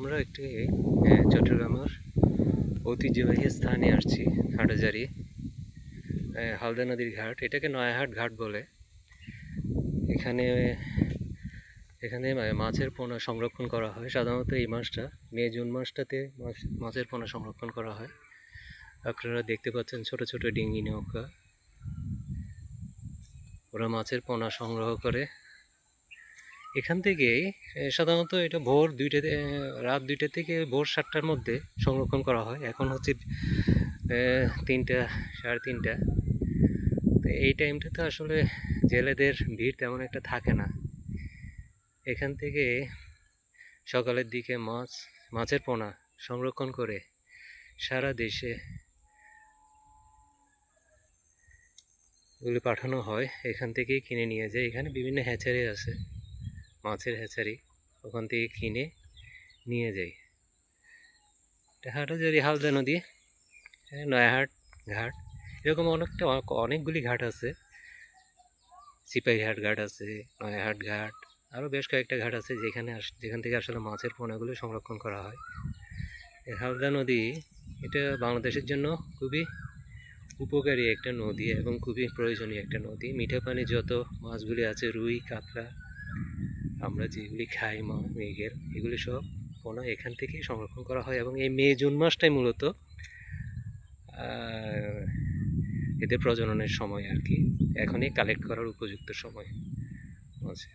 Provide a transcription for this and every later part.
আমরা একটি চট্টগ্রামের ঐতিহ্যবাহী স্থানে আসছি। হাটহাজারী হালদা নদীর ঘাট, এটাকে নয়াহাট ঘাট বলে। এখানে এখানে মাছের পোনা সংরক্ষণ করা হয়। সাধারণত এই মাসটা মে জুন মাসটাতে মাছের পোনা সংরক্ষণ করা হয়। আপনারা দেখতে পাচ্ছেন ছোট ছোট ডিঙি নৌকা, ওরা মাছের পোনা সংগ্রহ করে। এখান থেকেই সাধারণত এটা ভোর রাত 2টা থেকে ভোর 7টার মধ্যে সংরক্ষণ করা হয়। এখন হচ্ছে 3টা, 3:30। তো এই টাইমটাতে আসলে জেলেদের ভিড় তেমন একটা থাকে না। এখান থেকে সকালের দিকে মাছের পোনা সংরক্ষণ করে সারা দেশে এগুলি পাঠানো হয়। এখান থেকেই কিনে নিয়ে যায়। এখানে বিভিন্ন হ্যাচারি আছে, মাছের হ্যাচারি, ওখান থেকে কিনে নিয়ে যাই। হাটহাজারী হালদা নদী, নয়াহাট ঘাট, এরকম অনেকগুলি ঘাট আছে। সিপাহীহাট ঘাট আছে, নয়াহাট ঘাট, আরও বেশ কয়েকটা ঘাট আছে যেখান থেকে আসলে মাছের পোনাগুলো সংরক্ষণ করা হয়। এই হালদা নদী এটা বাংলাদেশের জন্য খুবই উপকারী একটা নদী এবং খুবই প্রয়োজনীয় একটা নদী। মিঠা পানি যত মাছগুলি আছে, রুই, কাতলা, আমরা যেগুলি খাই মৃগেল, এগুলি সব পোনা এখান থেকেই সংরক্ষণ করা হয়। এবং এই মে জুন মাসটাই মূলত এদের প্রজননের সময় আর কি। এখনই কালেক্ট করার উপযুক্ত সময় আছে।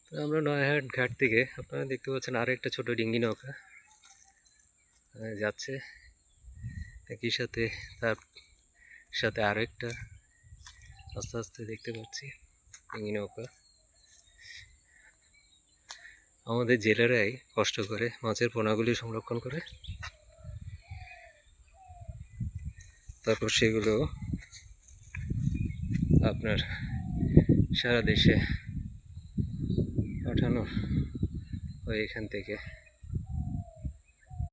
তো আমরা নয়াহাট ঘাট থেকে আপনারা দেখতে পাচ্ছেন আরও একটা ছোট ডিঙ্গি নৌকা যাচ্ছে। একই সাথে তার সাথে আরও একটা আস্তে আস্তে দেখতে পাচ্ছি ডিঙ্গি নৌকা। আমাদের জেলেরাই কষ্ট করে মাছের পোনাগুলি সংরক্ষণ করে, তারপর সেগুলো আপনার সারা দেশে পাঠানো হয় এখান থেকে।